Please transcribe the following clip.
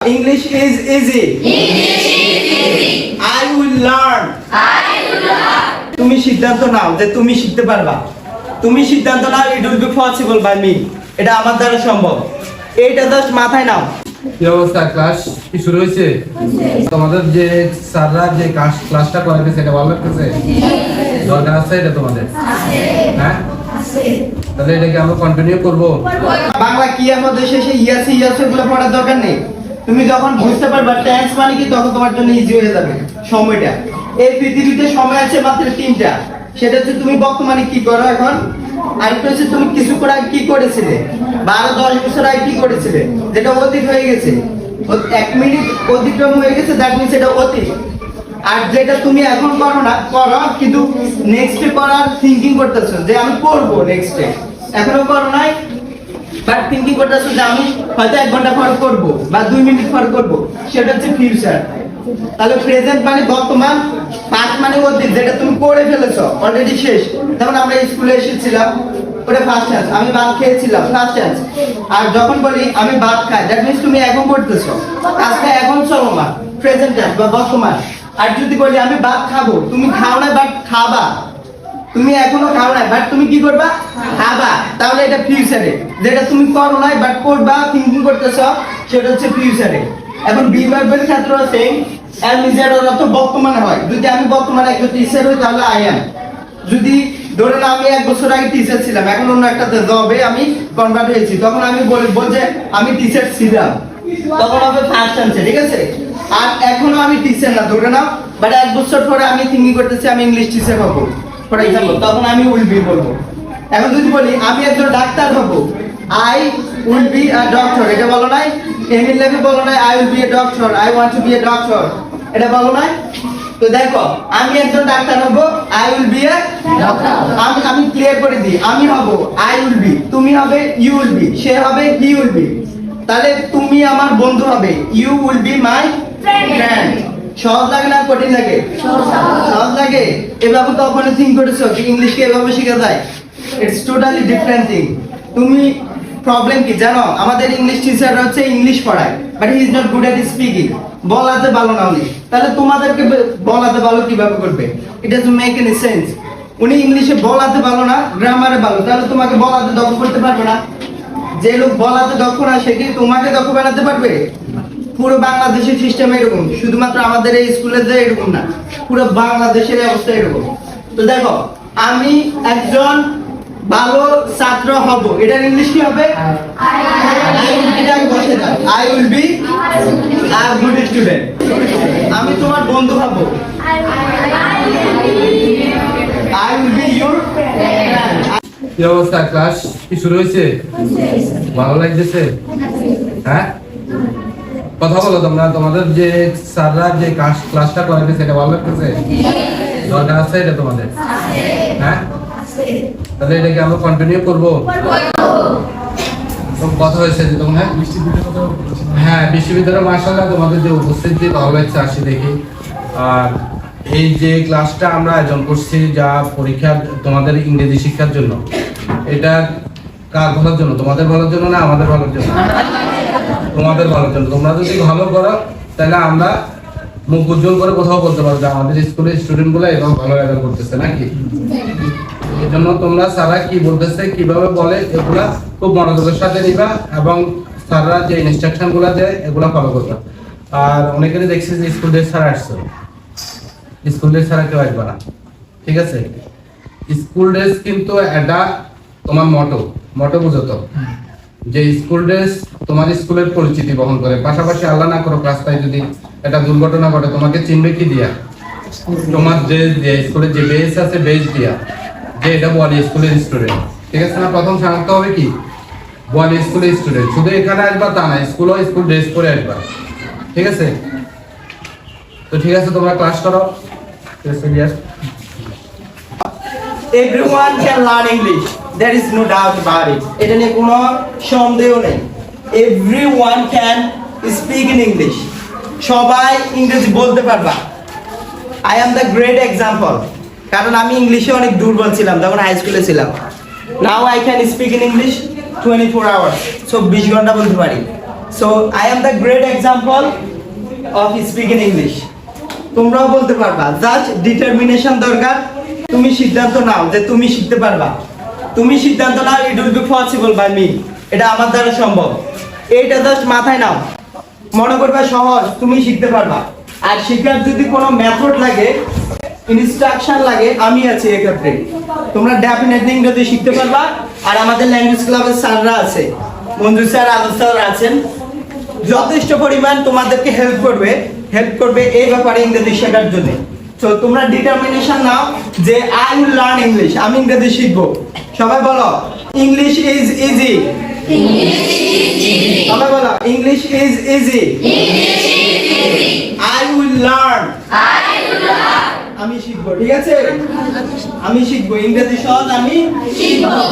English is easy. I will learn. তুমি সিদ্ধান্ত নাও যে তুমি শিখতে পারবা। তুমি সিদ্ধান্ত নাও, it will be possible by me. এটা আমার দ্বারা সম্ভব। এইটা জাস্ট মাথায় নাও। কি অবস্থা, ক্লাস কি শুরু হয়েছে? তোমাদের যে স্যাররা যে ক্লাসটা করাবে সেটা ভালো লাগতেছে? দরকার আছে এটা তোমাদের? হ্যাঁ, তাহলে এটাকে আমরা কন্টিনিউ করব। বাংলা কি আমাদের শেষে ইয়াসি ইয়াসগুলো পড়ার দরকার নেই। তুমি যখন বুঝতে পারবা টেন্স মানে কি, তখন তোমার জন্য ইজি হয়ে যাবে সময়টা। এই পৃথিবীতে সময় আছে মাত্র 3টা। সেটা হচ্ছে তুমি বর্তমানে কি করো এখন, আরেকটা হচ্ছে তুমি কিছু করে আগে কি করেছিলে, 12-10 বছর আগে কি করেছিলে, যেটা অতীত হয়ে গেছে। 1 মিনিট অতিক্রম হয়ে গেছে, দ্যাট মিন্স এটা অতীত। আর যেটা তুমি এখন করো না, করো কিন্তু নেক্সটে করার থিংকিং করতেছো যে আমি করবো নেক্সটে, এখনো করো নাই বাট থিংকিং করতেছো যে আমি হয়তো 1 ঘন্টা পর করব বা 2 মিনিট পর করব, সেটা হচ্ছে ফিউচার। তাহলে প্রেজেন্ট মানে বর্তমান, পাস্ট মানে অতীত, যেটা তুমি করে ফেলেছো অলরেডি শেষ। যেমন আমরা স্কুলে এসেছিলাম, ওটা ফার্স্ট টেন্স, আমি ভাত খেয়েছিলাম ফার্স্ট টেন্স। আর যখন বলি আমি ভাত খাই, দ্যাট মিন্স তুমি এখন করতেছো কাজটা, এখন চলমান প্রেজেন্ট টেন্স বা বর্তমান। আর যদি বলি আমি ভাত খাবো, তুমি খাও না বাট খাবা, তুমি এখনো খাও নাই বাট তুমি কি করবা, খাবা, তাহলে এটা ফিউচারে। যেটা তুমি করো নাই বাট করবা, থিংকিং করতেছো, সেটা হচ্ছে ফিউচারে। এখন বি ভার্বের ক্ষেত্রে আছে এম ইজেড ওর অর্থ বর্তমানে হয়। যদি আমি বর্তমানে একজন টিচার হই তাহলে আই এম। যদি ধরে না আমি 1 বছর আগে টিচার ছিলাম, এখন অন্য একটা জবে আমি কনভার্ট হয়েছি, তখন আমি বলবো যে আমি টিচার ছিলাম, তখন হবে ফার্স্ট টেন্সে, ঠিক আছে? আর এখনো আমি টিচার না ধরে নাও, বাট 1 বছর পরে আমি থিংকিং করতেছি আমি ইংলিশ টিচার হবো ফর এক্সাম্পল, তখন আমি উইল বি বলবো। এখন যদি বলি আমি একজন ডাক্তার হবো, I will be a doctor, এটা বলো নাই? এমিল লেভি বলো নাই I will be a doctor, I want to be a doctor, এটা বলো নাই? তো দেখো আমি একজন ডাক্তার হব, I will be a doctor. আমি ক্লিয়ার করে দিই, আমি হব আই উইল বি, তুমি হবে ইউ উইল বি, সে হবে হি উইল বি। তাহলে তুমি আমার বন্ধু হবে, you will be my friend. সহজ লাগে না কঠিন লাগে? সহজ লাগে। এভাবে তো ওখানে থিঙ্ক করেছো যে ইংলিশকে এভাবে শেখা যায়? It's totally different thing. তুমি প্রবলেম কি জানো, আমাদের ইংলিশ টিচার হচ্ছে ইংলিশ পড়ায় but he is not good at speaking, বলাতে ভালো না উনি, তাহলে তোমাদেরকে বলাতে ভালো কিভাবে করবে? It doesn't make any sense. উনি ইংলিশে বলাতে ভালো না, গ্রামারে ভালো, তাহলে তোমাকে বলাতে দক্ষ করতে পারবে না। যে লোক বলাতে দক্ষ না সে কি তোমাকে দক্ষ বানাতে পারবে? পুরো বাংলাদেশের সিস্টেম এরকম, শুধুমাত্র আমাদের এই স্কুলে যে এরকম না, পুরো বাংলাদেশের অবস্থা এরকম। তো দেখো আমি একজন ভালো ছাত্র হব, এটার ইংলিশ কি হবে? I will be a good student. আমি তোমার বন্ধু হব, I will B your friend. কি অবস্থা, ক্লাস কি শুরু হয়েছে? ভালো লাগতেছে? হ্যাঁ, কথা বলো তোমরা। তোমাদের যে স্যাররা যে ক্লাসটা করাবে সেটা ভালো লাগতেছে? দরকার আছে এটা তোমাদের? হ্যাঁ, তাহলে এটাকে আমরা কন্টিনিউ করবো। কথা হয়েছে যে তোমরা হ্যাঁ বিশ্ববিদ্যালয় মাশাআল্লাহ তোমাদের যে উপস্থিতি ভালো লাগছে, আসি দেখি। আর এই যে ক্লাসটা আমরা আয়োজন করছি যা পরীক্ষা তোমাদের ইংরেজি শিক্ষার জন্য, এটা কার ভালোর জন্য? তোমাদের ভালোর জন্য না আমাদের ভালোর জন্য? তোমাদের ভালোর জন্য। তোমরা যদি ভালো করো তাহলে আমরা মুখ উজ্জ্বল করে কোথাও বলতে পারবো যে আমাদের স্কুলের স্টুডেন্ট গুলো এরকম ভালো রেজাল্ট করতেছে নাকি। এই জন্য তোমরা স্যাররা কি বলতেছে, কিভাবে বলে, এগুলা খুব মনোযোগের সাথে নিবা এবং স্যাররা যে ইনস্ট্রাকশন গুলা দেয় এগুলা ফলো করবা। আর অনেকেরই দেখছি যে স্কুল ড্রেস ছাড়া আসছো, স্কুল ড্রেস ছাড়া কেউ আসবে না, ঠিক আছে? স্কুল ড্রেস কিন্তু এটা তোমার মটো বুঝো তো, যে স্কুল ড্রেস তোমার স্কুলের পরিচিতি বহন করে। পাশাপাশি আল্লাহ না করো রাস্তায় যদি একটা দুর্ঘটনা ঘটে, তোমাকে চিনবে কি দিয়া? তোমার ড্রেস দিয়ে, স্কুলের যে বেস আছে বেস দিয়া, যে এটা বলে স্কুলের স্টুডেন্ট, ঠিক আছে না? প্রথম শনাক্ত হবে কি, বলে স্কুলের স্টুডেন্ট। শুধু এখানে আসবা তা না, স্কুল ড্রেস পরে আসবা, ঠিক আছে? তো ঠিক আছে, তোমরা ক্লাস করো। Everyone can learn English, there is no doubt about it. এটা নিয়ে কোনো সন্দেহ নেই। Everyone can speak in English, সবাই ইংরেজি বলতে পারবা। I am the great example, কারণ আমি ইংলিশে অনেক দুর্বল ছিলাম যখন হাই স্কুলে ছিলাম। Now I can speak in English 24 hours, 24 ঘন্টা বলতে পারি। So I am the great example of speaking English. তোমরাও বলতে পারবা, জাস্ট ডিটারমিনেশন দরকার। তুমি সিদ্ধান্ত নাও যে তুমি শিখতে পারবা, তুমি সিদ্ধান্ত নাও it will be possible by me, এটা আমার দ্বারা সম্ভব। এইটা জাস্ট মাথায় নাও, মনে করবা সহজ, তুমি শিখতে পারবা। আর শেখার যদি কোনো মেথড লাগে, ইনস্ট্রাকশন লাগে, আমি আছি এক্ষেত্রে। তোমরা ডেফিনেটলি ইংরেজি শিখতে পারবা। আর আমাদের ল্যাঙ্গুয়েজ ক্লাবের স্যাররা আছে, মঞ্জু স্যার, আদর স্যার আছেন, যথেষ্ট পরিমাণ তোমাদেরকে হেল্প করবে এই ব্যাপারে ইংরেজি শেখার জন্য। তো তোমরা ডিটারমিনেশন নাও যে আই উইল লার্ন ইংলিশ, আমি ইংরেজি শিখবো। সবাই বলো ইংলিশ ইজ ইজি। সবাই বলো English is easy. I will learn, আমি শিখবো। ঠিক আছে, আমি শিখবো, ইংরেজি সহজ, আমি শিখবো।